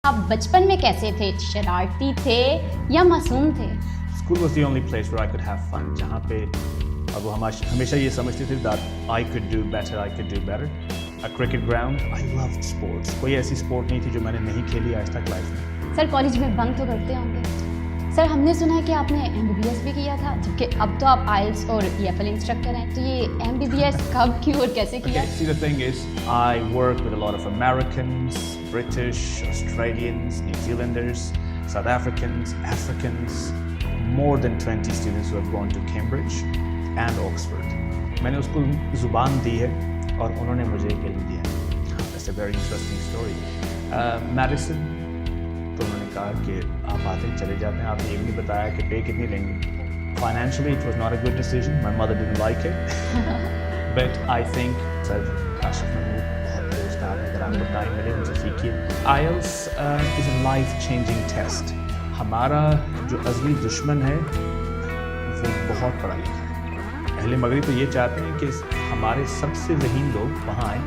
آپ بچپن میں کیسے تھے؟ شرارتی تھے یا معصوم تھے؟ School was the only place where I could have fun. جہاں پہ اب وہ ہمیشہ یہ سمجھتے تھے that I could do better. A cricket ground. I loved sports. کوئی ایسی اسپورٹ نہیں تھی جو میں نے نہیں کھیلی آج تک لائف میں. سر کالج میں بنک تو کرتے ہوں گے. سر ہم نے سنا ہے کہ آپ نے MBBS بھی کیا تھا، جبکہ اب تو آپ IELTS اور EFL انسٹرکٹر ہیں. تو یہ MBBS کب کیوں اور کیسے کیا؟ See, the thing is, I work with a lot of Americans, British, Australians, New Zealanders, South Africans, Africans, more than 20 students who have gone to Cambridge and Oxford. میں نے اس کو زبان دی ہے اور انہوں نے مجھے علم دیا. That's a very interesting story. Madison, تو انہوں نے کہا کہ آپ آتے ہیں چلے جاتے ہیں، آپ نے یہ بھی نہیں بتایا کہ پے کتنی لیں گے. Financially it was not a good decision. My mother didn't like it. But I think سر کاشف محمود بہت بڑے استاد ہیں، اگر آپ کو ٹائم ملے ان سے سیکھیے. IELTS is a life changing test. ہمارا جو ازلی دشمن ہے وہ بہت پڑھا لکھا ہے. اہل مغرب تو یہ چاہتے ہیں کہ ہمارے سب سے ذہین لوگ وہاں آئیں.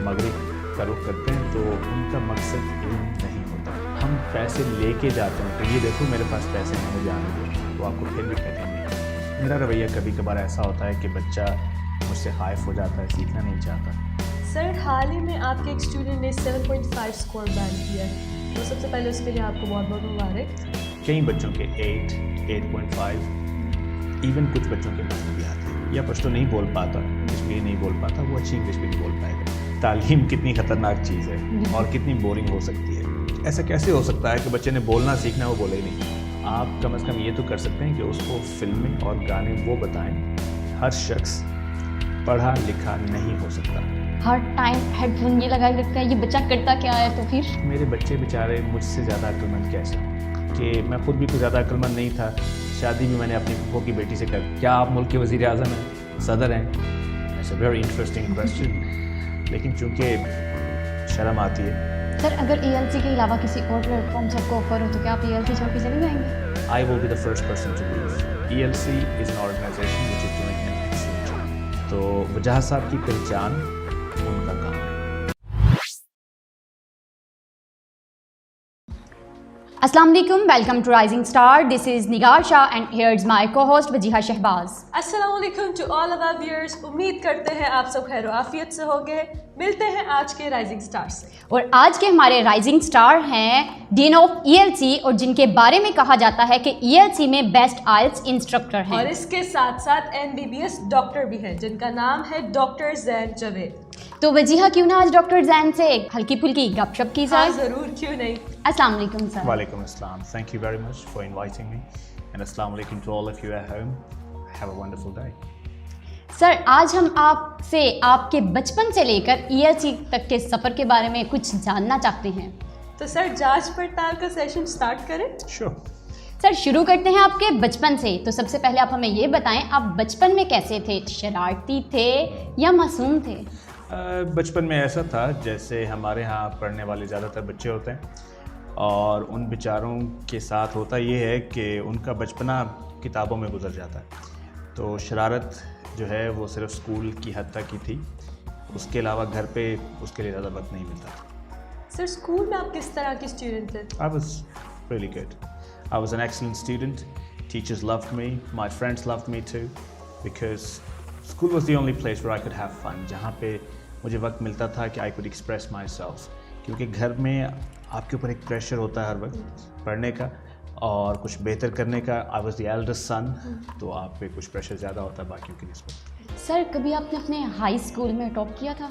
مغرب کا رخ کرتے ہیں تو ان کا مقصد علم نہیں ہوتا. ہم پیسے لے کے جاتے ہیں کہ یہ دیکھو میرے پاس پیسے ہیں مجھے آنے دو، تو آپ کو پھر بھی کہتے ہیں. میرا رویہ کبھی کبھار ایسا ہوتا ہے کہ بچہ مجھ سے خائف ہو جاتا ہے، سیکھنا نہیں چاہتا. سر حال ہی میں آپ کے ایک اسٹوڈنٹ نے 7.5 اسکور بین کیا ہے، تو سب سے پہلے اس کے لیے آپ کو بہت بہت مبارک. کئی بچوں کے 8, 8.5، ایون کچھ بچوں کے 9 بھی آتے ہیں. یا پشتو نہیں بول پاتا، کشمیری نہیں بول پاتا، وہ اچھی انگلش بھی نہیں بول پائے گا. تعلیم کتنی خطرناک چیز ہے اور کتنی بورنگ ہو سکتی ہے. ایسا کیسے ہو سکتا ہے کہ بچے نے بولنا سیکھنا وہ بولے ہی نہیں؟ آپ کم از کم یہ تو کر سکتے ہیں کہ اس کو فلمیں اور گانے وہ بتائیں. ہر شخص پڑھا لکھا نہیں ہو سکتا. ہر ٹائم ہیڈ فون یہ لگائے رکھتا ہے، یہ بچہ کرتا کیا ہے؟ تو پھر میرے بچے بیچارے مجھ سے زیادہ عقلمند کیسے ہوں کہ میں خود بھی کوئی زیادہ عقلمند نہیں تھا. شادی بھی میں نے اپنی پھوپھو کی بیٹی سے کر. کیا آپ ملک کے وزیر اعظم ہیں، صدر ہیں؟ It's a very interesting question. لیکن چونکہ شرم آتی ہے. سر اگر ELC کے علاوہ کسی اور پلیٹ فارم سے آپ کو آفر ہو تو کیا آپ ELC چھوڑ کے چلے جائیں گے؟ I will be the first person to leave. ELC is an organization which is doing an excellent job. تو وجاہت صاحب کی پہچان ان کا کام ہے. السلام علیکم، ویلکم ٹو رائزنگ اسٹار. دس از نگار شاہ اینڈ ہیئر از مائی کو ہوسٹ وجیہہ شہباز. السلام علیکم ٹو آل آور ویئرز. امید کرتے ہیں آپ سب خیر و عافیت سے ہوں گے. ملتے ہیں آج کے رائزنگ اسٹار سے. اور آج کے ہمارے رائزنگ اسٹار ہیں ڈین آف ELC، اور جن کے بارے میں کہا جاتا ہے کہ ELC میں بیسٹ IELTS انسٹرکٹر ہیں، اور اس کے ساتھ ساتھ MBBS ڈاکٹر بھی ہیں، جن کا نام ہے ڈاکٹر زین جاوید. تو وجیہہ کیوں نہ آج ڈاکٹر زین سے ہلکی پھلکی گپ شپ کی جائے؟ ضرور، کیوں نہیں. السلام علیکم سر. وعلیکم السلام. Thank you very much for inviting me. And السلام علیکم to all of you at home. Have a wonderful day. سر آج ہم آپ سے آپ کے بچپن سے لے کر ELC تک کے سفر کے بارے میں کچھ جاننا چاہتے ہیں. تو سر جانچ پڑتال کا سیشن سٹارٹ کریں. Sure. سر شروع کرتے ہیں آپ کے بچپن سے. تو سب سے پہلے آپ ہمیں یہ بتائیں آپ بچپن میں کیسے تھے؟ شرارتی تھے یا معصوم تھے؟ بچپن میں ایسا تھا جیسے ہمارے ہاں پڑھنے والے زیادہ تر بچے ہوتے ہیں، اور ان بیچاروں کے ساتھ ہوتا یہ ہے کہ ان کا بچپنا کتابوں میں گزر جاتا ہے. تو شرارت جو ہے وہ صرف اسکول کی حد تک ہی تھی، اس کے علاوہ گھر پہ اس کے لیے زیادہ وقت نہیں ملتا تھا. سر اسکول میں آپ کس طرح کے اسٹوڈنٹ تھے؟ I was really good. I was an excellent student. Teachers loved me. My friends loved me too. Because school was the only place where I could have fun. جہاں پہ مجھے وقت ملتا تھا کہ I could express myself. کیونکہ گھر میں آپ کے اوپر ایک پریشر ہوتا ہے ہر وقت پڑھنے کا اور کچھ بہتر کرنے کا. I was the eldest son. تو آپ پہ کچھ پریشر زیادہ ہوتا ہے باقیوں کی نسبت. سر کبھی آپ نے اپنے ہائی اسکول میں ٹاپ کیا تھا؟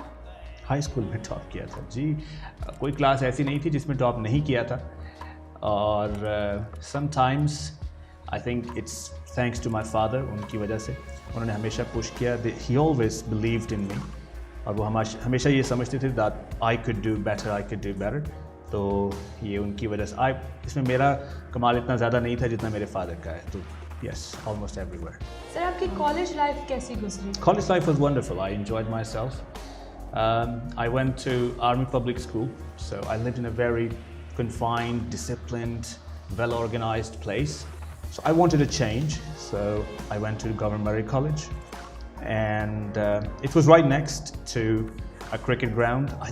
ہائی اسکول میں ٹاپ کیا تھا جی. کوئی کلاس ایسی نہیں تھی جس میں ٹاپ نہیں کیا تھا. اور some times I think it's thanks to my father. ان کی وجہ سے انہوں نے ہمیشہ پش کیا. He always believed in me. اور وہ ہمیشہ یہ سمجھتے تھے that I could do better. تو یہ ان کی وجہ سے اس میں میرا کمال اتنا زیادہ نہیں تھا جتنا میرے فادر کا ہے. تو یس آلموسٹ ایوری ویئر. سر آپ کی کالج لائف کیسی گزری؟ College life was wonderful. I enjoyed myself. I went to Army Public School, so I lived in a very confined, disciplined, well-organized place. So I wanted a change, so I went to Government Murray College, and it was right next to a cricket ground. I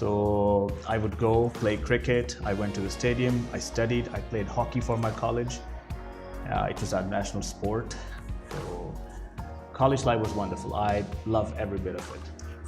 So I would go play cricket. I went to the stadium. I studied. I played hockey for my college. It was our national sport. So college life was wonderful. I love every bit of it.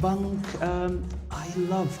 Bunk. I loved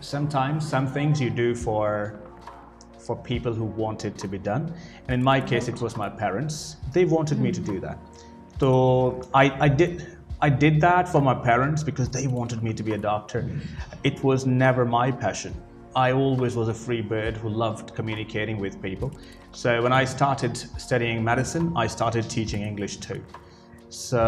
sometimes some things you do for people who want it to be done, and in my case it was my parents. They wanted me to do that. So I did that for my parents because they wanted me to be a doctor. It was never my passion. I always was a free bird who loved communicating with people. So when I started studying medicine, I started teaching English too. So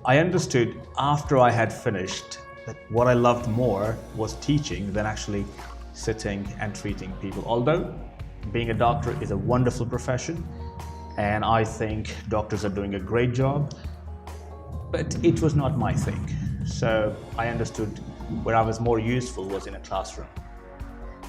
I understood after I had finished that what I loved more was teaching than actually sitting and treating people. Although being a doctor is a wonderful profession, and I think doctors are doing a great job, but it was not my thing. So I understood where I was more useful was in a classroom.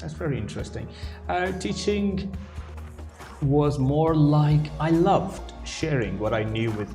That's very interesting. Teaching was more like I loved sharing what I knew with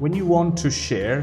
when you want to share,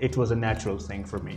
it was a natural thing for me.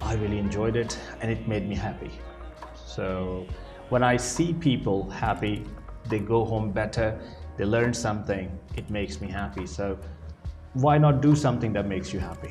I really enjoyed it and it made me happy. So when I see people happy, they go home better, they learn something, it makes me happy. So why not do something that makes you happy?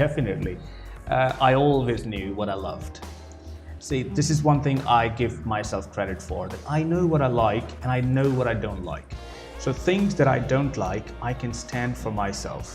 Definitely. I always knew what I loved. See, this is one thing I give myself credit for, that I know what I like and I know what I don't like. So things that I don't like, I can stand for myself.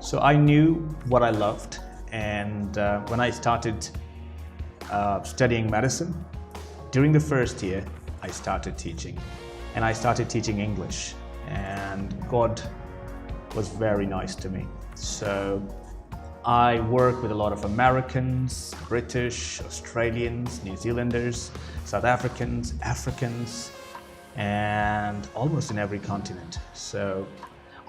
So I knew what I loved, and when I started studying medicine, during the first year I started teaching, and I started teaching English, and God was very nice to me. So I work with a lot of Americans, British, Australians, New Zealanders, South Africans, and almost in every continent. So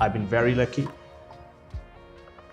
I've been very lucky.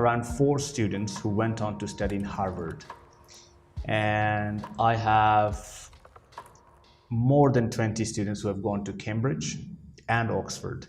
around 4 students who went on to study in Harvard, and I have more than 20 students who have gone to Cambridge and Oxford,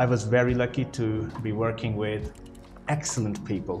I was very lucky to be working with excellent people.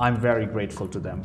I'm very grateful to them.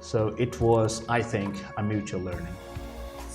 So it was, I think, a mutual learning.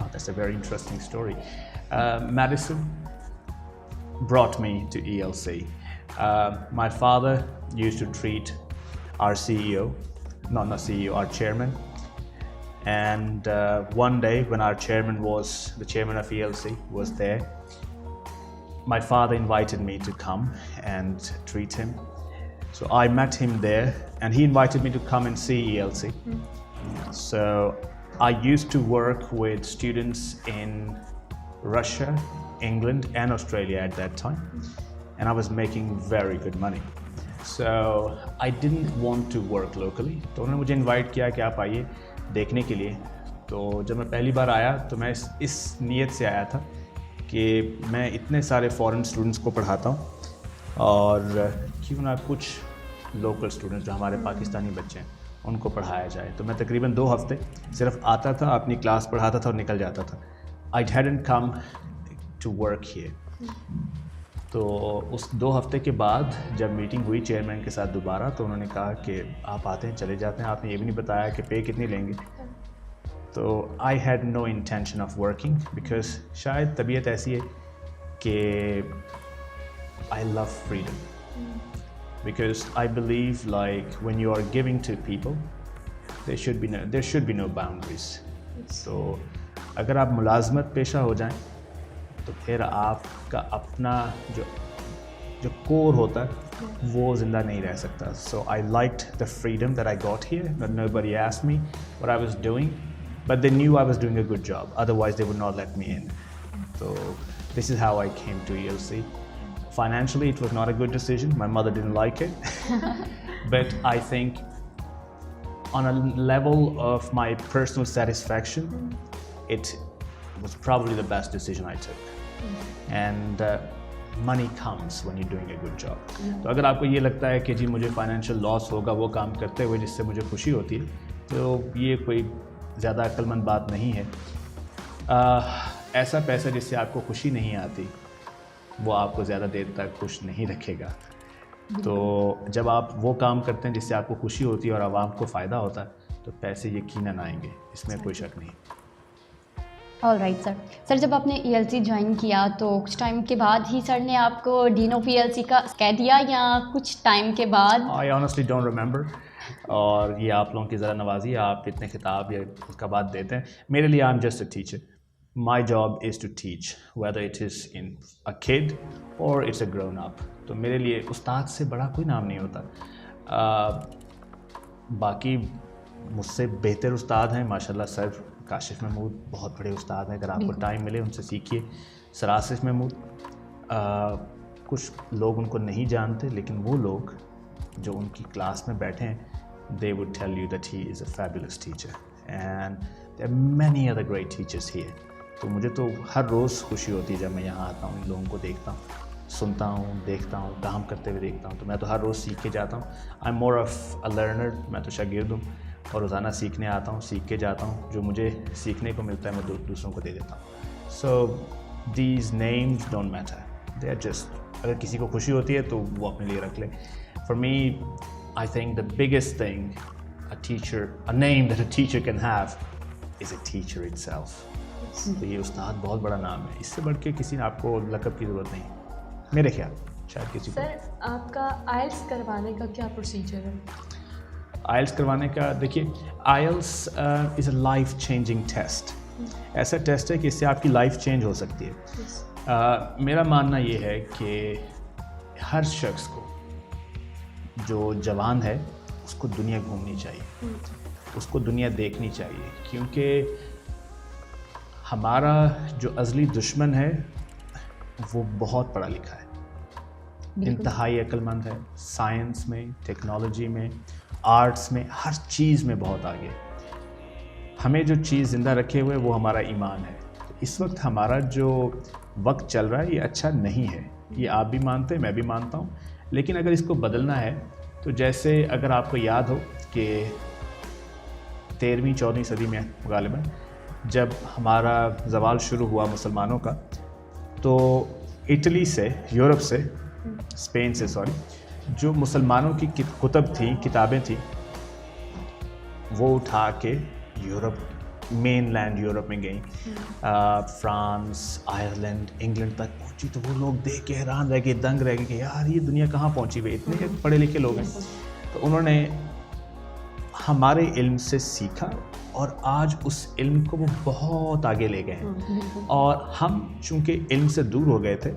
Oh, that's a very interesting story. Medicine brought me to ELC. My father used to treat our CEO, not CEO, our chairman, And one day when our chairman the chairman of ELC was there, my father invited me to come and treat him. So I met him there and he invited me to come and see ELC. So I used to work with students in Russia, England and Australia at that time, and I was making very good money. So I didn't want to work locally. تو انہوں نے مجھے invite کیا کہ آپ آئیے دیکھنے کے لیے. تو جب میں پہلی بار آیا تو میں اس نیت سے آیا تھا کہ میں اتنے سارے فورن اسٹوڈنٹس کو پڑھاتا ہوں اور کیوں نہ کچھ لوکل اسٹوڈنٹس جو ہمارے پاکستانی بچے ہیں ان کو پڑھایا جائے. تو میں تقریباً 2 ہفتے صرف آتا تھا, اپنی کلاس پڑھاتا تھا اور نکل جاتا تھا. I hadn't come to work here. تو اس 2 ہفتے کے بعد جب میٹنگ ہوئی چیئرمین کے ساتھ دوبارہ تو انہوں نے کہا کہ آپ آتے ہیں چلے جاتے ہیں, آپ نے یہ بھی نہیں بتایا کہ پے کتنی لیں گے. تو I had no intention of working because شاید طبیعت ایسی ہے کہ I love freedom, because I believe like when you are giving to people there should be no boundaries. تو اگر آپ ملازمت پیشہ ہو جائیں تو پھر آپ کا اپنا جو کور ہوتا ہے وہ زندہ نہیں رہ سکتا. So I liked the freedom that I got here, that nobody asked me what I was doing, but they knew I was doing a good job, otherwise they would not let me in. تو this is how I came to ELC. Financially it was not a good decision, my mother didn't like it, but I think on a level of my personal satisfaction it was probably the best decision I took. And money comes when you're doing a good job. تو اگر آپ کو یہ لگتا ہے کہ جی مجھے financial loss ہوگا وہ کام کرتے ہوئے جس سے مجھے خوشی ہوتی ہے, تو یہ کوئی زیادہ عقل مند بات نہیں ہے. ایسا پیسہ جس سے آپ کو خوشی نہیں آتی وہ آپ کو زیادہ دیر تک خوش نہیں رکھے گا. تو جب آپ وہ کام کرتے ہیں جس سے آپ کو خوشی ہوتی ہے اور عوام کو فائدہ ہوتا ہے تو پیسے یقیناً آئیں گے, اس میں کوئی شک نہیں. آل رائٹ سر. سر جب آپ نے ELC جوائن کیا تو کچھ ٹائم کے بعد ہی سر نے آپ کو ڈین آف ELC کا کہہ دیا یا کچھ ٹائم کے بعد؟ I honestly don't remember. اور یہ آپ لوگوں کی ذرا نوازی ہے, آپ اتنے خطاب یا اس کا بات دیتے ہیں. میرے لیے I am just a teacher. My job is to teach, whether it is in a kid or it's a grown up. تو میرے لیے استاد سے بڑا کوئی نام نہیں ہوتا. باقی مجھ سے بہتر استاد ہیں ماشاءاللہ. سر کاشف محمود بہت بڑے استاد ہیں, اگر آپ کو ٹائم ملے ان سے سیکھیے. سر آصف محمود, کچھ لوگ ان کو نہیں جانتے لیکن وہ لوگ جو ان کی کلاس میں بیٹھے ہیں they would tell you that he is a fabulous teacher and there are many other great teachers here. تو مجھے تو ہر روز خوشی ہوتی ہے جب میں یہاں آتا ہوں, ان لوگوں کو دیکھتا ہوں, سنتا ہوں, دیکھتا ہوں, کام کرتے ہوئے دیکھتا ہوں. تو میں تو ہر روز سیکھ کے جاتا ہوں. I am more of a learner. میں تو شاگرد ہوں اور روزانہ سیکھنے آتا ہوں, سیکھ کے جاتا ہوں. جو مجھے سیکھنے کو ملتا ہے میں دوسروں کو دے دیتا ہوں. So these names don't matter, they are just, اگر کسی کو خوشی ہوتی ہے تو وہ اپنے لیے رکھ لے. For me I think the biggest thing a name that a teacher can have is a teacher itself. تو یہ استاد بہت بڑا نام ہے, اس سے بڑھ کے کسی نے آپ کو لقب کی ضرورت نہیں میرے خیال, شاید کسی کو. سر آپ کا آئلس کروانے کا کیا پروسیجر ہے؟ آئلس کروانے کا دیکھیے, IELTS is a life changing test. ایسا ٹیسٹ ہے کہ اس سے آپ کی لائف چینج ہو سکتی ہے. میرا ماننا یہ ہے کہ ہر شخص کو جو جوان ہے اس کو دنیا گھومنی چاہیے, اس کو دنیا دیکھنی چاہیے, کیونکہ ہمارا جو ازلی دشمن ہے وہ بہت پڑھا لکھا ہے, انتہائی عقل مند ہے, سائنس میں, ٹیکنالوجی میں, آرٹس میں, ہر چیز میں بہت آگے. ہمیں جو چیز زندہ رکھے ہوئے وہ ہمارا ایمان ہے. اس وقت ہمارا جو وقت چل رہا ہے یہ اچھا نہیں ہے, یہ آپ بھی مانتے ہیں, میں بھی مانتا ہوں. لیکن اگر اس کو بدلنا ہے تو جیسے اگر آپ کو یاد ہو کہ 13ویں 14ویں صدی میں غالباً جب ہمارا زوال شروع ہوا مسلمانوں کا, تو اٹلی سے, یورپ سے, اسپین سے جو مسلمانوں کی کتب تھیں, کتابیں تھیں, وہ اٹھا کے یورپ, مین لینڈ یورپ میں گئیں, فرانس, آئرلینڈ, انگلینڈ تک پہنچی. تو وہ لوگ دیکھ کے حیران رہ گئے, دنگ رہ گئے کہ یار یہ دنیا کہاں پہنچی ہوئی, اتنے پڑھے لکھے لوگ ہیں. تو انہوں نے ہمارے علم سے سیکھا اور آج اس علم کو وہ بہت آگے لے گئے ہیں. اور ہم چونکہ علم سے دور ہو گئے تھے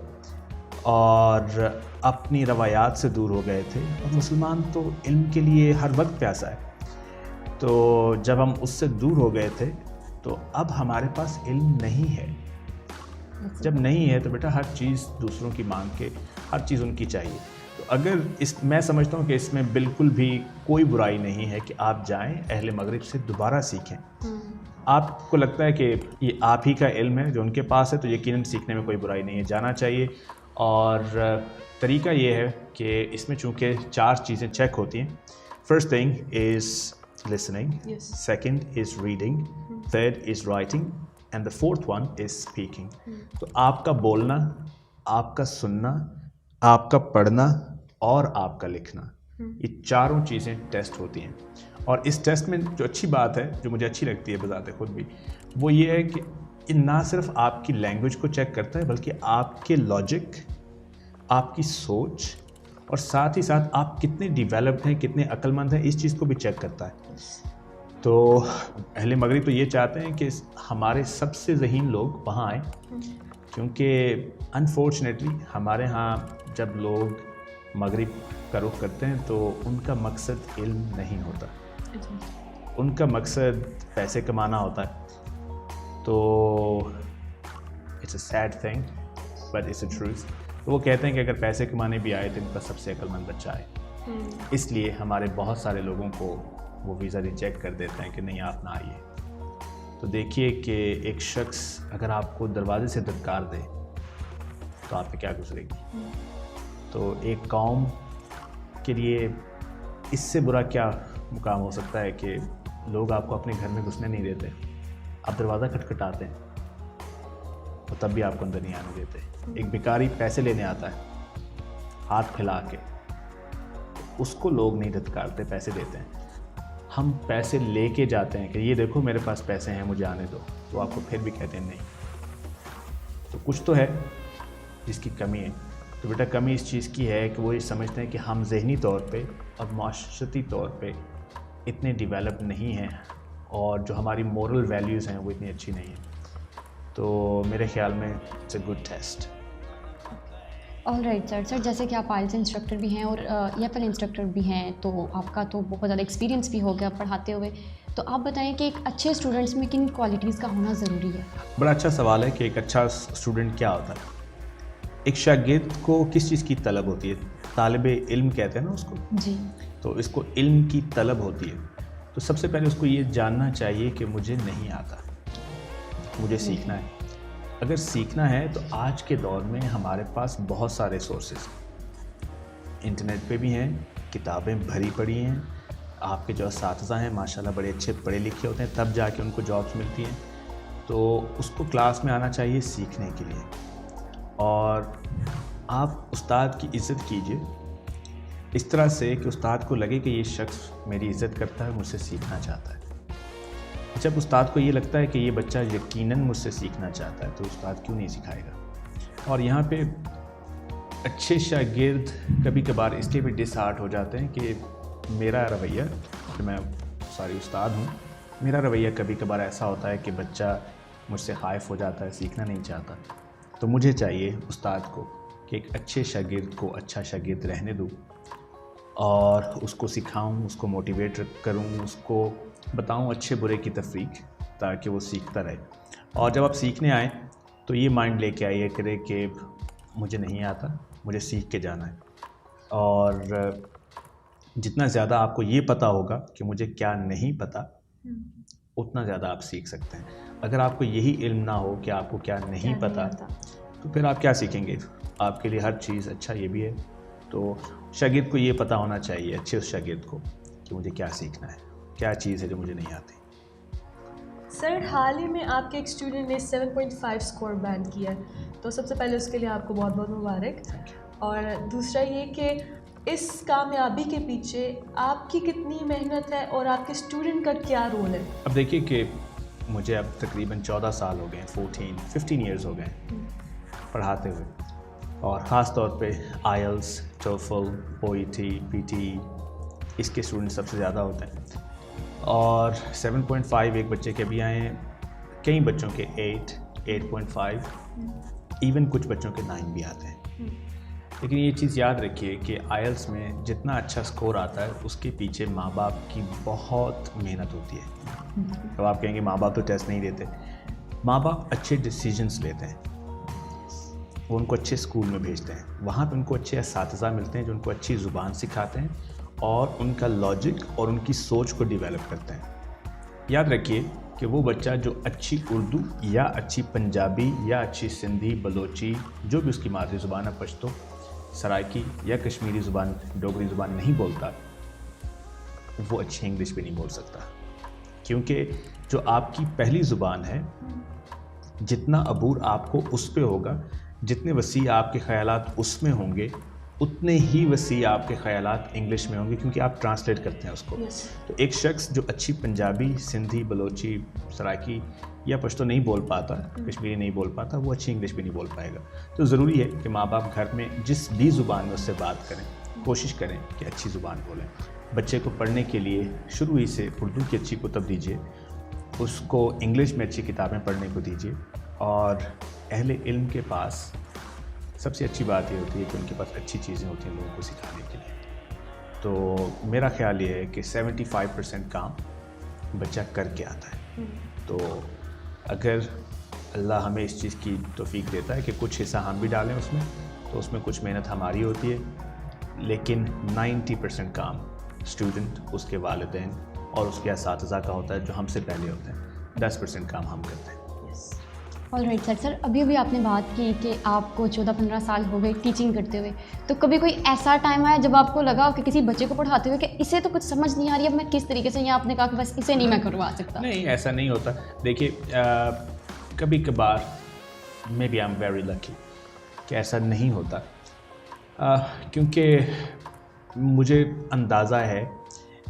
اور اپنی روایات سے دور ہو گئے تھے, اور مسلمان تو علم کے لیے ہر وقت پیاسا ہے, تو جب ہم اس سے دور ہو گئے تھے تو اب ہمارے پاس علم نہیں ہے. جب نہیں ہے تو بیٹا ہر چیز دوسروں کی مانگ کے ہر چیز ان کی چاہیے. تو اگر میں سمجھتا ہوں کہ اس میں بالکل بھی کوئی برائی نہیں ہے کہ آپ جائیں اہل مغرب سے دوبارہ سیکھیں. آپ کو لگتا ہے کہ یہ آپ ہی کا علم ہے جو ان کے پاس ہے, تو یقیناً سیکھنے میں کوئی برائی نہیں ہے, جانا چاہیے. اور طریقہ یہ ہے کہ اس میں چونکہ 4 چیزیں چیک ہوتی ہیں. First thing is listening, second is reading, third is writing, and the fourth one is speaking. تو آپ کا بولنا, آپ کا سننا, آپ کا پڑھنا اور آپ کا لکھنا, یہ چاروں چیزیں ٹیسٹ ہوتی ہیں. اور اس ٹیسٹ میں جو اچھی بات ہے, جو مجھے اچھی لگتی ہے بذات خود بھی, وہ یہ ہے کہ یہ نہ صرف آپ کی لینگویج کو چیک کرتا ہے بلکہ آپ کے لاجک, آپ کی سوچ, اور ساتھ ہی ساتھ آپ کتنے ڈیولپڈ ہیں, کتنے عقل مند ہیں, اس چیز کو بھی چیک کرتا ہے. تو اہل مغرب تو یہ چاہتے ہیں کہ ہمارے سب سے ذہین لوگ وہاں آئیں, کیونکہ انفارچونیٹلی ہمارے ہاں جب لوگ مغرب کا رخ کرتے ہیں تو ان کا مقصد علم نہیں ہوتا, ان کا مقصد پیسے کمانا ہوتا ہے. تو it's a sad thing but it's a truth. تو وہ کہتے ہیں کہ اگر پیسے کمانے بھی آئے تو ان کا سب سے عقل مند بچہ آئے. اس لیے ہمارے بہت سارے لوگوں کو وہ ویزا ریجیکٹ کر دیتے ہیں کہ نہیں آپ نہ آئیے. تو دیکھیے کہ ایک شخص اگر آپ کو دروازے سے دھتکار دے تو آپ پہ کیا گزرے گی. تو ایک قوم کے لیے اس سے برا کیا مقام ہو سکتا ہے کہ لوگ آپ کو اپنے گھر میں گھسنے نہیں دیتے, آپ دروازہ کھٹکھٹاتے ہیں تو تب بھی آپ کو اندر نہیں آنے دیتے. ایک بیکاری پیسے لینے آتا ہے ہاتھ پھیلا کے, اس کو لوگ نہیں دھتکارتے, پیسے دیتے ہیں. ہم پیسے لے کے جاتے ہیں کہ یہ دیکھو میرے پاس پیسے ہیں مجھے آنے دو, تو آپ کو پھر بھی کہتے ہیں نہیں. تو کچھ تو ہے جس کی کمی ہے. تو بیٹا کمی اس چیز کی ہے کہ وہ یہ سمجھتے ہیں کہ ہم ذہنی طور پہ اور معاشرتی طور پہ اتنے ڈیولپ نہیں ہیں, اور جو ہماری مورل ویلیوز ہیں وہ اتنی اچھی نہیں ہیں. تو میرے خیال میں it's a good test. All right sir, جیسے کہ آپ آئلس انسٹرکٹر بھی ہیں اور ایفل انسٹرکٹر بھی ہیں, تو آپ کا تو بہت زیادہ ایکسپیرینس بھی ہو گیا پڑھاتے ہوئے. تو آپ بتائیں کہ ایک اچھے اسٹوڈنٹس میں کن کوالٹیز کا ہونا ضروری ہے؟ بڑا اچھا سوال ہے کہ ایک اچھا اسٹوڈنٹ کیا ہوتا ہے. ایک شاگرد کو کس چیز کی طلب ہوتی ہے؟ طالب علم کہتے ہیں نا اس کو. جی. تو اس کو علم کی طلب ہوتی ہے. تو سب سے پہلے اس کو یہ جاننا چاہیے کہ مجھے نہیں آتا, مجھے سیکھنا ہے. اگر سیکھنا ہے تو آج کے دور میں ہمارے پاس بہت سارے سورسز انٹرنیٹ پہ بھی ہیں, کتابیں بھری پڑی ہیں. آپ کے جو اساتذہ ہیں ماشاءاللہ بڑے اچھے پڑھے لکھے ہوتے ہیں, تب جا کے ان کو جابس ملتی ہیں. تو اس کو کلاس میں آنا چاہیے سیکھنے کے لیے, اور آپ استاد کی عزت کیجیے اس طرح سے کہ استاد کو لگے کہ یہ شخص میری عزت کرتا ہے, مجھ سے سیکھنا چاہتا ہے. جب استاد کو یہ لگتا ہے کہ یہ بچہ یقیناً مجھ سے سیکھنا چاہتا ہے تو استاد کیوں نہیں سکھائے گا. اور یہاں پہ اچھے شاگرد کبھی کبھار اس لیے بھی ڈس ہارٹ ہو جاتے ہیں کہ میرا رویہ, کہ میں استاد ہوں, میرا رویہ کبھی کبھار ایسا ہوتا ہے کہ بچہ مجھ سے خائف ہو جاتا ہے, سیکھنا نہیں چاہتا. تو مجھے چاہیے استاد کو کہ ایک اچھے شاگرد کو اچھا شاگرد رہنے دوں, اور اس کو سکھاؤں, اس کو موٹیویٹ کروں, اس کو بتاؤں اچھے برے کی تفریق, تاکہ وہ سیکھتا رہے. اور جب آپ سیکھنے آئیں تو یہ مائنڈ لے کے آئیے کرے کہ مجھے نہیں آتا, مجھے سیکھ کے جانا ہے. اور جتنا زیادہ آپ کو یہ پتہ ہوگا کہ مجھے کیا نہیں پتہ, اتنا زیادہ آپ سیکھ سکتے ہیں. اگر آپ کو یہی علم نہ ہو کہ آپ کو کیا نہیں پتہ, تو پھر آپ کیا سیکھیں گے؟ آپ کے لیے ہر چیز اچھا یہ بھی ہے. تو شاگرد کو یہ پتہ ہونا چاہیے, اچھے اس شاگرد کو, کہ مجھے کیا سیکھنا ہے, کیا چیز ہے جو مجھے نہیں آتی. سر حال ہی میں آپ کے ایک اسٹوڈنٹ نے 7.5 اسکور بینڈ کیا ہے, تو سب سے پہلے اس کے لیے آپ کو بہت بہت مبارک. اور دوسرا یہ کہ اس کامیابی کے پیچھے آپ کی کتنی محنت ہے اور آپ کے اسٹوڈنٹ کا کیا رول ہے؟ اب دیکھیے کہ مجھے اب تقریباً 14 سال ہو گئے ہیں, 15 ایئرز ہو گئے ہیں پڑھاتے ہوئے, اور خاص طور پہ آئلس, ٹوفل, OET, PT اس کے اسٹوڈنٹ سب سے زیادہ ہوتے ہیں. اور 7.5 ایک بچے کے بھی آئے ہیں, کئی بچوں کے 8, 8.5, ایون کچھ بچوں کے 9 بھی آتے ہیں. لیکن یہ چیز یاد رکھیے کہ آئلس میں جتنا اچھا سکور آتا ہے اس کے پیچھے ماں باپ کی بہت محنت ہوتی ہے. اب آپ کہیں گے ماں باپ تو ٹیسٹ نہیں دیتے. ماں باپ اچھے ڈیسیجنس لیتے ہیں, وہ ان کو اچھے اسکول میں بھیجتے ہیں, وہاں پہ ان کو اچھے اساتذہ ملتے ہیں جو ان کو اچھی زبان سکھاتے ہیں اور ان کا لاجک اور ان کی سوچ کو ڈیولپ کرتے ہیں. یاد رکھیے کہ وہ بچہ جو اچھی اردو یا اچھی پنجابی یا اچھی سندھی, بلوچی, جو بھی اس کی مادری زبان ہے, پشتو, سرائکی یا کشمیری زبان, ڈوگری زبان نہیں بولتا, وہ اچھی انگلش بھی نہیں بول سکتا. کیونکہ جو آپ کی پہلی زبان ہے, جتنا عبور آپ کو اس پہ ہوگا, جتنے وسیع آپ کے خیالات اس میں ہوں گے, اتنے ہی وسیع آپ کے خیالات انگلش میں ہوں گے, کیونکہ آپ ٹرانسلیٹ کرتے ہیں اس کو. تو ایک شخص جو اچھی پنجابی, سندھی, بلوچی, سرائکی یا پشتو نہیں بول پاتا, کشمیری نہیں بول پاتا, وہ اچھی انگلش بھی نہیں بول پائے گا. تو ضروری ہے کہ ماں باپ گھر میں جس بھی زبان میں اس سے بات کریں, کوشش کریں کہ اچھی زبان بولیں. بچے کو پڑھنے کے لیے شروع ہی سے اردو کی اچھی کتب دیجیے, اس کو انگلش میں اچھی کتابیں پڑھنے کو دیجیے. اور اہل علم کے پاس سب سے اچھی بات یہ ہوتی ہے کہ ان کے پاس اچھی چیزیں ہوتی ہیں لوگوں کو سکھانے کے لیے. تو میرا خیال یہ ہے کہ 75% کام بچہ کر کے آتا ہے. تو اگر اللہ ہمیں اس چیز کی توفیق دیتا ہے کہ کچھ حصہ ہم بھی ڈالیں اس میں, تو اس میں کچھ محنت ہماری ہوتی ہے, لیکن 90% کام اسٹوڈنٹ, اس کے والدین اور اس کے اساتذہ کا ہوتا ہے جو ہم سے پہلے ہوتے ہیں. 10% کام ہم کرتے ہیں. آل رائٹ سر, ابھی آپ نے بات کی کہ آپ کو 14-15 سال ہو گئے ٹیچنگ کرتے ہوئے, تو کبھی کوئی ایسا ٹائم آیا جب آپ کو لگا کہ کسی بچے کو پڑھاتے ہوئے کہ اسے تو کچھ سمجھ نہیں آ رہی, اب میں کس طریقے سے, یا آپ نے کہا کہ بس اسے نہیں میں کروا سکتا؟ نہیں, ایسا نہیں ہوتا. دیکھیے کبھی کبھار میں بی آئی ایم ویری لکی کہ ایسا نہیں ہوتا, کیونکہ مجھے اندازہ ہے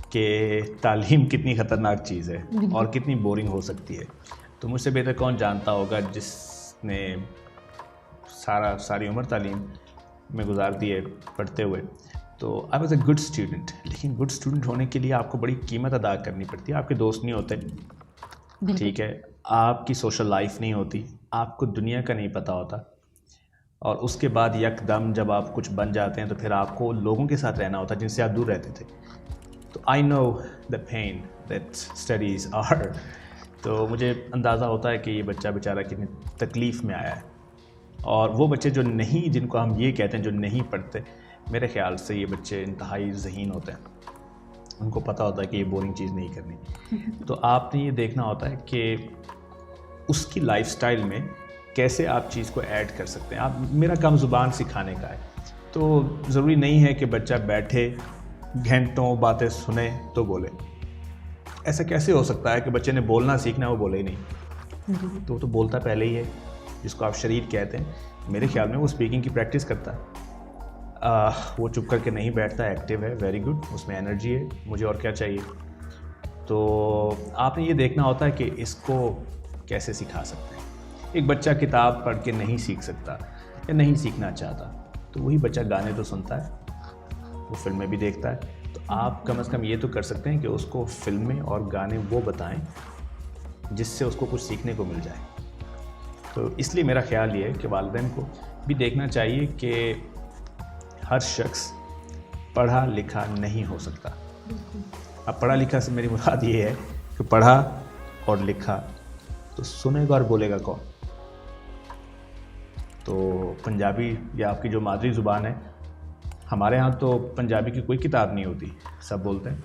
کہ تعلیم کتنی خطرناک چیز ہے اور کتنی بورنگ ہو سکتی ہے. تو مجھ سے بہتر کون جانتا ہوگا جس نے ساری عمر تعلیم میں گزار دی ہے پڑھتے ہوئے. تو I was a good student, لیکن گڈ اسٹوڈنٹ ہونے کے لیے آپ کو بڑی قیمت ادا کرنی پڑتی ہے. آپ کے دوست نہیں ہوتے, ٹھیک ہے, آپ کی سوشل لائف نہیں ہوتی, آپ کو دنیا کا نہیں پتہ ہوتا, اور اس کے بعد یک دم جب آپ کچھ بن جاتے ہیں تو پھر آپ کو لوگوں کے ساتھ رہنا ہوتا ہے جن سے آپ دور رہتے تھے. تو آئی نو دا پین دیٹ اسٹڈیز آر. تو مجھے اندازہ ہوتا ہے کہ یہ بچہ بیچارہ کتنی تکلیف میں آیا ہے. اور وہ بچے جو نہیں, جن کو ہم یہ کہتے ہیں جو نہیں پڑھتے, میرے خیال سے یہ بچے انتہائی ذہین ہوتے ہیں. ان کو پتہ ہوتا ہے کہ یہ بورنگ چیز نہیں کرنی. تو آپ نے یہ دیکھنا ہوتا ہے کہ اس کی لائف سٹائل میں کیسے آپ چیز کو ایڈ کر سکتے ہیں. میرا کام زبان سکھانے کا ہے, تو ضروری نہیں ہے کہ بچہ بیٹھے گھنٹوں باتیں سنے تو بولے. ایسا کیسے ہو سکتا ہے کہ بچے نے بولنا سیکھنا ہے وہ بولے ہی نہیں؟ تو وہ تو بولتا پہلے ہی ہے, جس کو آپ شریر کہتے ہیں. میرے خیال میں وہ اسپیکنگ کی پریکٹس کرتا ہے, وہ چپ کر کے نہیں بیٹھتا, ایکٹیو ہے, ویری گڈ, اس میں انرجی ہے, مجھے اور کیا چاہیے. تو آپ نے یہ دیکھنا ہوتا ہے کہ اس کو کیسے سکھا سکتے ہیں. ایک بچہ کتاب پڑھ کے نہیں سیکھ سکتا یا نہیں سیکھنا چاہتا, تو وہی بچہ گانے تو سنتا ہے, وہ فلمیں بھی دیکھتا ہے. تو آپ کم از کم یہ تو کر سکتے ہیں کہ اس کو فلمیں اور گانے وہ بتائیں جس سے اس کو کچھ سیکھنے کو مل جائے. تو اس لیے میرا خیال یہ ہے کہ والدین کو بھی دیکھنا چاہیے کہ ہر شخص پڑھا لکھا نہیں ہو سکتا. اب پڑھا لکھا سے میری مراد یہ ہے کہ پڑھا اور لکھا تو سنے گا اور بولے گا کون. تو پنجابی یا آپ کی جو مادری زبان ہے, ہمارے ہاں تو پنجابی کی کوئی کتاب نہیں ہوتی, سب بولتے ہیں.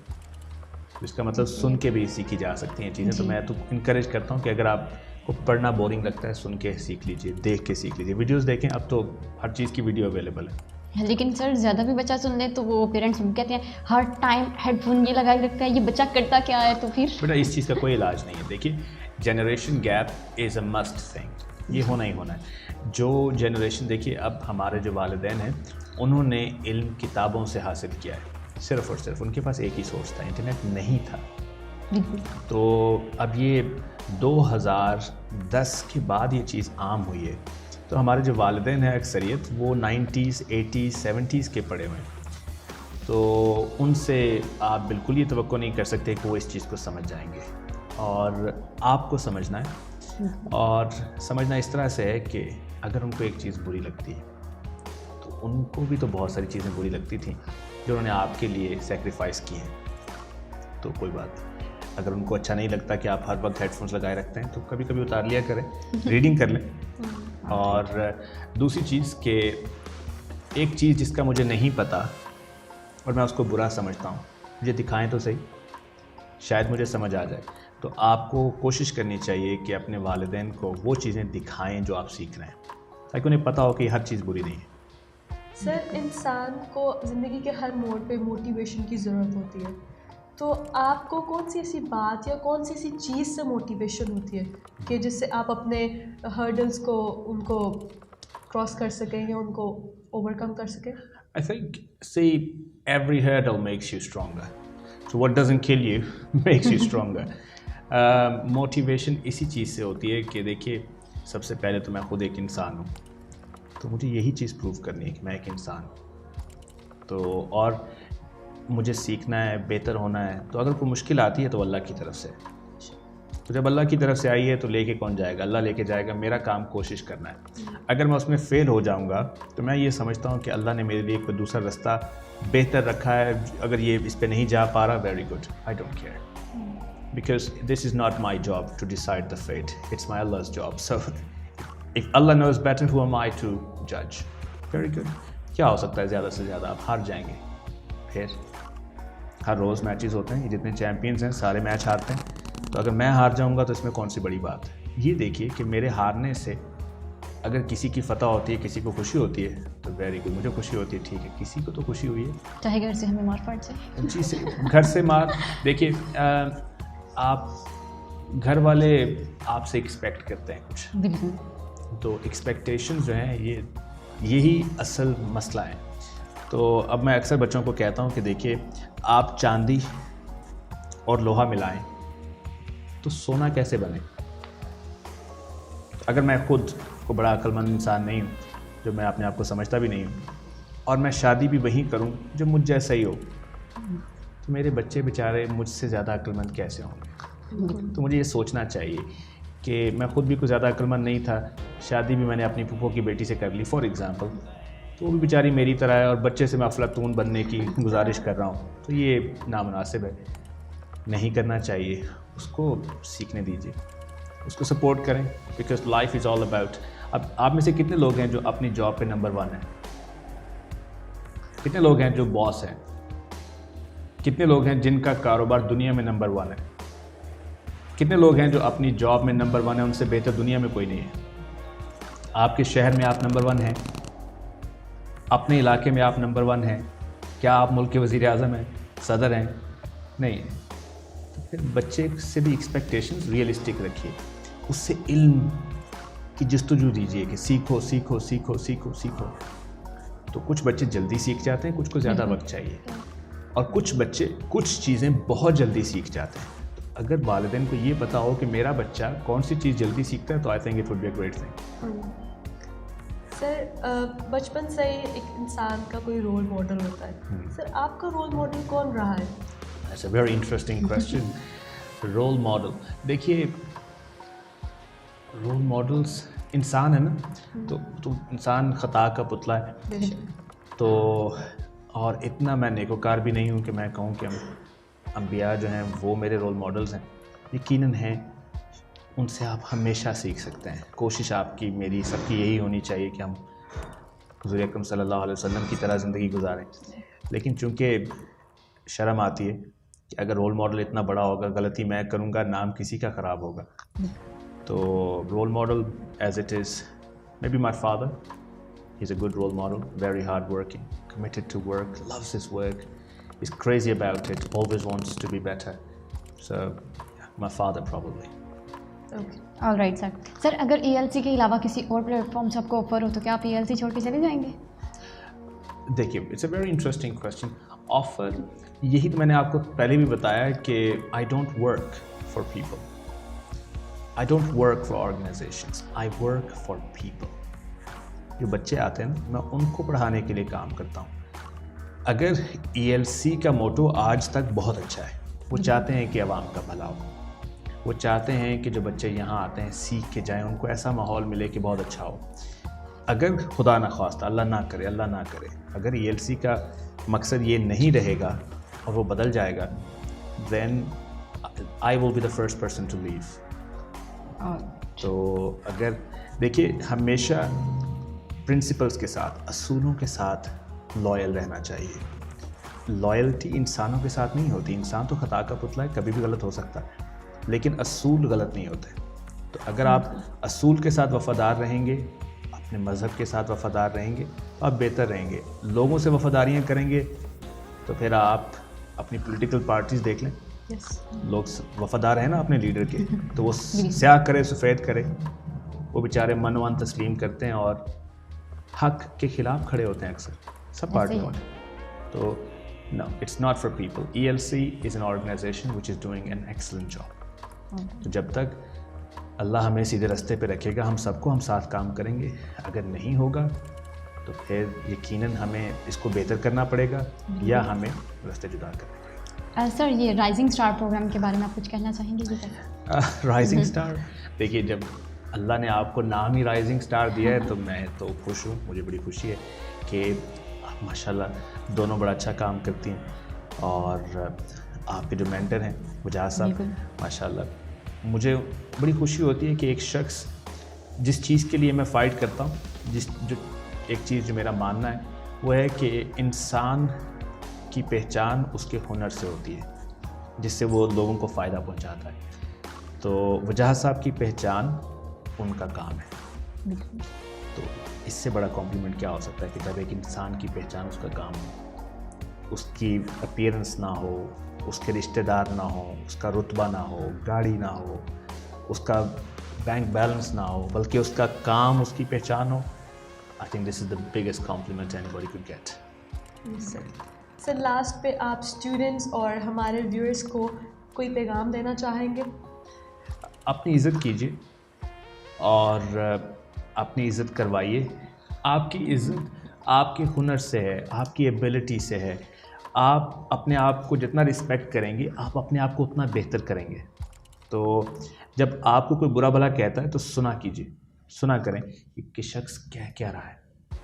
اس کا مطلب سن کے بھی سیکھی جا سکتی ہیں چیزیں. تو میں تو انکریج کرتا ہوں کہ اگر آپ کو پڑھنا بورنگ لگتا ہے, سن کے سیکھ لیجئے, دیکھ کے سیکھ لیجئے, ویڈیوز دیکھیں. اب تو ہر چیز کی ویڈیو اویلیبل ہے. لیکن سر زیادہ بھی بچہ سن لے تو وہ پیرنٹس کہتے ہیں ہر ٹائم ہیڈ فون یہ لگائے رکھتا ہے, یہ بچہ کرتا کیا ہے. تو پھر بیٹا اس چیز کا کوئی علاج نہیں ہے. دیکھیے generation gap is a must thing, یہ ہونا ہی ہونا ہے. جو جنریشن, دیکھیے اب ہمارے جو والدین ہیں انہوں نے علم کتابوں سے حاصل کیا ہے, صرف اور صرف. ان کے پاس ایک ہی سورس تھا, انٹرنیٹ نہیں تھا. تو اب یہ 2010 کے بعد یہ چیز عام ہوئی ہے. تو ہمارے جو والدین ہیں اکثریت وہ 90s 80s 70s کے پڑھے ہوئے ہیں. تو ان سے آپ بالکل یہ توقع نہیں کر سکتے کہ وہ اس چیز کو سمجھ جائیں گے، اور آپ کو سمجھنا ہے، اور سمجھنا اس طرح سے ہے کہ اگر ان کو ایک چیز بری لگتی ہے تو ان کو بھی تو بہت ساری چیزیں بری لگتی تھیں جو انہوں نے آپ کے لیے سیکریفائس کی ہیں، تو کوئی بات نہیں۔ اگر ان کو اچھا نہیں لگتا کہ آپ ہر وقت ہیڈ فونس لگائے رکھتے ہیں تو کبھی کبھی اتار لیا کریں، ریڈنگ کر لیں۔ اور دوسری چیز کہ ایک چیز جس کا مجھے نہیں پتہ اور میں اس کو برا سمجھتا ہوں، مجھے دکھائیں تو صحیح، شاید مجھے سمجھ آ جائے۔ تو آپ کو کوشش کرنی چاہیے کہ اپنے والدین کو وہ چیزیں دکھائیں جو آپ سیکھ رہے ہیں، تاکہ انہیں پتہ ہو کہ ہر چیز بری نہیں ہے۔ سر، انسان کو زندگی کے ہر موڑ پہ موٹیویشن کی ضرورت ہوتی ہے، تو آپ کو کون سی ایسی بات یا کون سی ایسی چیز سے موٹیویشن ہوتی ہے کہ جس سے آپ اپنے ہرڈلس کو ان کو کراس کر سکیں یا ان کو اوور کم کر سکیں؟ I think, see, every hurdle makes you stronger. So what doesn't kill you makes you stronger. Motivation اسی چیز سے ہوتی ہے کہ دیکھیے، سب سے پہلے تو میں خود ایک انسان ہوں، تو مجھے یہی چیز پروف کرنی ہے کہ میں ایک انسان ہوں، تو اور مجھے سیکھنا ہے، بہتر ہونا ہے، تو اگر کوئی مشکل آتی ہے تو اللہ کی طرف سے، تو جب اللہ کی طرف سے آئی ہے تو لے کے کون جائے گا؟ اللہ لے کے جائے گا۔ میرا کام کوشش کرنا ہے۔ اگر میں اس میں فیل ہو جاؤں گا تو میں یہ سمجھتا ہوں کہ اللہ نے میرے لیے کوئی دوسرا رستہ بہتر رکھا ہے، اگر یہ اس پہ نہیں جا پا رہا، very good, I don't care, because this is not my job to decide the fate, it's my Allah's job. So if Allah knows better, who am I to judge? Very good. کیا ہو سکتا ہے زیادہ سے زیادہ؟ آپ ہار جائیں گے، پھر ہر روز میچز ہوتے ہیں، یہ جتنے چیمپئنز ہیں سارے میچ ہارتے ہیں، تو اگر میں ہار جاؤں گا تو اس میں کون سی بڑی بات ہے؟ یہ دیکھیے کہ میرے ہارنے سے اگر کسی کی فتح ہوتی ہے، کسی کو خوشی ہوتی ہے تو ویری گڈ، مجھے خوشی ہوتی ہے، ٹھیک ہے، کسی کو تو خوشی ہوئی ہے، چاہے گھر سے ہمیں مار پڑ جائے، جی سے گھر سے مار۔ دیکھیے آپ گھر والے آپ سے ایکسپیکٹ کرتے ہیں کچھ، بالکل، تو ایکسپیکٹیشن جو ہیں یہی اصل مسئلہ ہے۔ تو اب میں اکثر بچوں کو کہتا ہوں کہ دیکھیے، آپ چاندی اور لوہا ملائیں تو سونا کیسے بنے؟ اگر میں خود کو بڑا عقل مند انسان نہیں ہوں، جو میں اپنے آپ کو سمجھتا بھی نہیں ہوں، اور میں شادی بھی وہی کروں جو مجھ جیسا ہی ہو، تو میرے بچے بیچارے مجھ سے زیادہ عقل مند کیسے ہوں گے؟ تو مجھے یہ سوچنا چاہیے کہ میں خود بھی کوئی زیادہ عقل مند نہیں تھا، شادی بھی میں نے اپنی پھوپھو کی بیٹی سے کر لی فار ایگزامپل، تو وہ بھی بیچاری میری طرح ہے، اور بچے سے میں افلاطون بننے کی گزارش کر رہا ہوں، تو یہ نامناسب ہے، نہیں کرنا چاہیے۔ اس کو سیکھنے دیجیے، اس کو سپورٹ کریں، because life is all about. اب آپ میں سے کتنے لوگ ہیں جو اپنی جاب پہ نمبر 1 ہیں؟ کتنے لوگ ہیں جو باس ہیں؟ کتنے لوگ ہیں جن کا کاروبار دنیا میں نمبر 1 ہے؟ کتنے لوگ ہیں جو اپنی جاب میں نمبر 1 ہیں؟ ان سے بہتر دنیا میں کوئی نہیں ہے۔ آپ کے شہر میں آپ نمبر 1 ہیں، اپنے علاقے میں آپ نمبر 1 ہیں، کیا آپ ملک کے وزیر اعظم ہیں، صدر ہیں؟ نہیں ہیں۔ تو پھر بچے سے بھی ایکسپیکٹیشنز ریئلسٹک رکھیے، اس سے علم کی جستجو دیجیے کہ سیکھو سیکھو سیکھو سیکھو سیکھو۔ تو کچھ بچے جلدی سیکھ جاتے ہیں، کچھ کو زیادہ وقت چاہیے، اور کچھ بچے کچھ چیزیں بہت جلدی سیکھ جاتے ہیں۔ تو اگر والدین کو یہ پتا ہو کہ میرا بچہ کون سی چیز جلدی سیکھتا ہے تو I think it would be a great thing. Sir, بچپن سے ہی ایک انسان کا کوئی رول ماڈل ہوتا ہے، سر آپ کا رول ماڈل کون رہا ہے؟ That's a very interesting question. Role model, دیکھیے رول ماڈلس انسان ہے نا، تو انسان خطا کا پتلا ہے، تو اور اتنا میں نیکوکار بھی نہیں ہوں کہ میں کہوں کہ انبیاء جو ہیں وہ میرے رول ماڈلز ہیں، یقیناً ہیں، ان سے آپ ہمیشہ سیکھ سکتے ہیں۔ کوشش آپ کی، میری، سب کی یہی ہونی چاہیے کہ ہم حضور اکرم صلی اللہ علیہ وسلم کی طرح زندگی گزاریں، لیکن چونکہ شرم آتی ہے کہ اگر رول ماڈل اتنا بڑا ہوگا، غلطی میں کروں گا، نام کسی کا خراب ہوگا، تو role model as it is maybe my father, he is a good role model, very hard working, committed to work, loves his work, is crazy about it, always wants to be better. So my father probably. Okay, all right sir. Sir اگر ELC کے علاوہ کسی اور plate form سے آپ کو offer ہو تو کیا آپ ELC چھوڑ کے چلے جائیں گے؟ دیکھیے، it's a very interesting question. Offer, یہی تو میں نے آپ کو پہلے بھی بتایا کہ I don't work for people, I don't work for organizations, I work for people. جو بچے آتے ہیں نا، میں ان کو پڑھانے کے لیے کام کرتا ہوں، اگر ELC کا موٹو آج تک بہت اچھا ہے. وہ چاہتے ہیں کہ عوام کا بھلا ہو, وہ چاہتے ہیں کہ جو بچے یہاں آتے ہیں سیکھ کے جائیں, ان کو ایسا ماحول ملے کہ بہت اچھا ہو. اگر خدا نہ خواستہ, اللہ نہ کرے, اگر ELC کا مقصد یہ نہیں رہے گا اور وہ بدل جائے گا, then I will be the first person to leave. تو اگر دیکھیے ہمیشہ پرنسپلس کے ساتھ, اصولوں کے ساتھ لائل رہنا چاہیے. لائلٹی انسانوں کے ساتھ نہیں ہوتی. انسان تو خطا کا پتلا ہے, کبھی بھی غلط ہو سکتا ہے, لیکن اصول غلط نہیں ہوتے. تو اگر آپ اصول کے ساتھ وفادار رہیں گے, اپنے مذہب کے ساتھ وفادار رہیں گے, تو آپ بہتر رہیں گے. لوگوں سے وفاداریاں کریں گے تو پھر آپ اپنی پولیٹیکل پارٹیز دیکھ لیں, لوگ وفادار ہیں نا اپنے لیڈر کے, تو وہ سیاہ کرے سفید کرے, وہ بیچارے من وان تسلیم کرتے ہیں اور حق کے خلاف کھڑے ہوتے ہیں اکثر سب پارٹیوں میں. تو no, it's not for people. ELC is an organization which is doing an excellent job. تو جب تک اللہ ہمیں سیدھے راستے پہ رکھے گا, ہم ساتھ کام کریں گے. اگر نہیں ہوگا تو پھر یقیناً ہمیں اس کو بہتر کرنا پڑے گا یا ہمیں راستے جدا کرنے پڑے گا. سر یہ رائزنگ اسٹار پروگرام کے بارے میں آپ کچھ کہنا چاہیں گے؟ رائزنگ اسٹار, دیکھیے جب اللہ نے آپ کو نام ہی رائزنگ اسٹار دیا ہے تو میں تو خوش ہوں. مجھے بڑی خوشی ہے کہ ماشاءاللہ دونوں بڑا اچھا کام کرتی ہیں, اور آپ کے جو مینٹر ہیں وجاہت صاحب, ماشاءاللہ مجھے بڑی خوشی ہوتی ہے کہ ایک شخص جس چیز کے لیے میں فائٹ کرتا ہوں, جو ایک چیز جو میرا ماننا ہے وہ ہے کہ انسان کی پہچان اس کے ہنر سے ہوتی ہے, جس سے وہ لوگوں کو فائدہ پہنچاتا ہے. تو وجاہت صاحب کی پہچان ان کا کام ہے. تو اس سے بڑا کمپلیمنٹ کیا ہو سکتا ہے کہ جب ایک انسان کی پہچان اس کا کام ہو, اس کی اپیرنس نہ ہو, اس کے رشتہ دار نہ ہو, اس کا رتبہ نہ ہو, گاڑی نہ ہو, اس کا بینک بیلنس نہ ہو, بلکہ اس کا کام اس کی پہچان ہو. I think this is the biggest compliment anybody could get. Sir last پہ آپ اسٹوڈنٹس اور ہمارے ویورز کو کوئی پیغام دینا چاہیں گے؟ اپنی عزت کیجیے اور اپنی عزت کروائیے. آپ کی عزت آپ کے ہنر سے ہے, آپ کی ایبلٹی سے ہے. آپ اپنے آپ کو جتنا رسپیکٹ کریں گے, آپ اپنے آپ کو اتنا بہتر کریں گے. تو جب آپ کو کوئی برا بھلا کہتا ہے تو سنا کیجیے, سنا کریں کہ شخص کیا رہا ہے.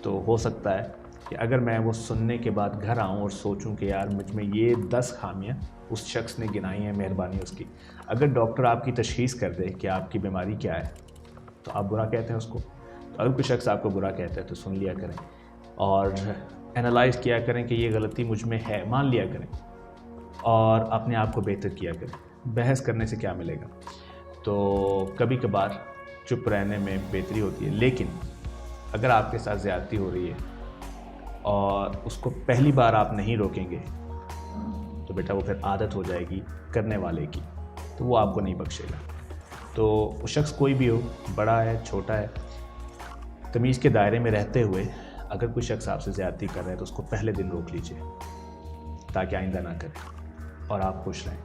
تو ہو سکتا ہے کہ اگر میں وہ سننے کے بعد گھر آؤں اور سوچوں کہ یار مجھ میں یہ 10 خامیاں اس شخص نے گنائی ہیں, مہربانی اس کی. اگر ڈاکٹر آپ کی تشخیص کر دے کہ آپ کی بیماری کیا ہے تو آپ برا کہتے ہیں اس کو. تو اگر کوئی شخص آپ کو برا کہتا ہے تو سن لیا کریں اور انالائز کیا کریں کہ یہ غلطی مجھ میں ہے, مان لیا کریں اور اپنے آپ کو بہتر کیا کریں. بحث کرنے سے کیا ملے گا؟ تو کبھی کبھار چپ رہنے میں بہتری ہوتی ہے, لیکن اگر آپ کے ساتھ زیادتی ہو رہی ہے اور اس کو پہلی بار آپ نہیں روکیں گے تو بیٹا وہ پھر عادت ہو جائے گی کرنے والے کی, تو وہ آپ کو نہیں بخشے گا. تو وہ شخص کوئی بھی ہو, بڑا ہے چھوٹا ہے, تمیز کے دائرے میں رہتے ہوئے اگر کوئی شخص آپ سے زیادتی کر رہا ہے تو اس کو پہلے دن روک لیجیے تاکہ آئندہ نہ کرے اور آپ خوش رہیں.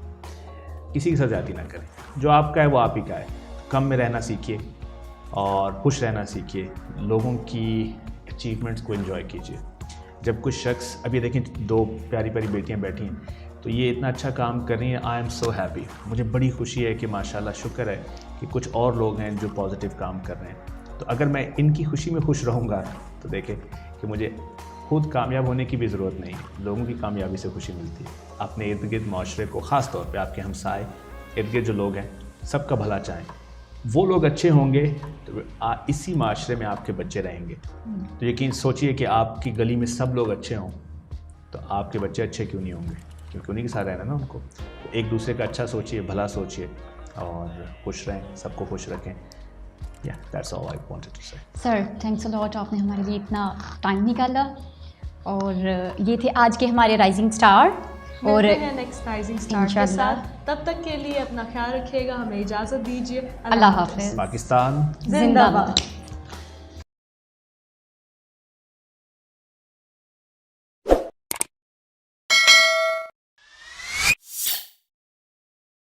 کسی کے ساتھ زیادتی نہ کریں, جو آپ کا ہے وہ آپ ہی کا ہے. کم میں رہنا سیکھیے اور خوش رہنا سیکھیے, لوگوں کی اچیومنٹس کو انجوائے کیجیے. جب کچھ شخص, ابھی دیکھیں 2 پیاری پیاری بیٹیاں بیٹھی ہیں تو یہ اتنا اچھا کام کر رہی ہیں, آئی ایم سو ہیپی. مجھے بڑی خوشی ہے کہ ماشاءاللہ شکر ہے کہ کچھ اور لوگ ہیں جو پازیٹیو کام کر رہے ہیں. تو اگر میں ان کی خوشی میں خوش رہوں گا تو دیکھیں کہ مجھے خود کامیاب ہونے کی بھی ضرورت نہیں ہے, لوگوں کی کامیابی سے خوشی ملتی ہے. اپنے ارد گرد معاشرے کو, خاص طور پہ آپ کے ہمسائے ارد گرد جو لوگ ہیں, سب کا بھلا چاہیں. وہ لوگ اچھے ہوں گے تو اسی معاشرے میں آپ کے بچے رہیں گے. تو یقین سوچئے کہ آپ کی گلی میں سب لوگ اچھے ہوں تو آپ کے بچے اچھے کیوں نہیں ہوں گے, کیونکہ انہیں کے ساتھ رہنا نا ان کو. تو ایک دوسرے کا اچھا سوچئے, بھلا سوچئے اور خوش رہیں, سب کو خوش رکھیں. That's all I wanted to say. Sir thanks a lot, آپ نے ہمارے لیے اتنا ٹائم نکالا. اور یہ تھے آج کے ہمارے رائزنگ اسٹار, اور نیکسٹ رائزنگ اسٹار کے ساتھ. تب تک کے لیے اپنا خیال رکھیے گا, ہمیں اجازت دیجیے. اللہ حافظ. پاکستان زندہ باد.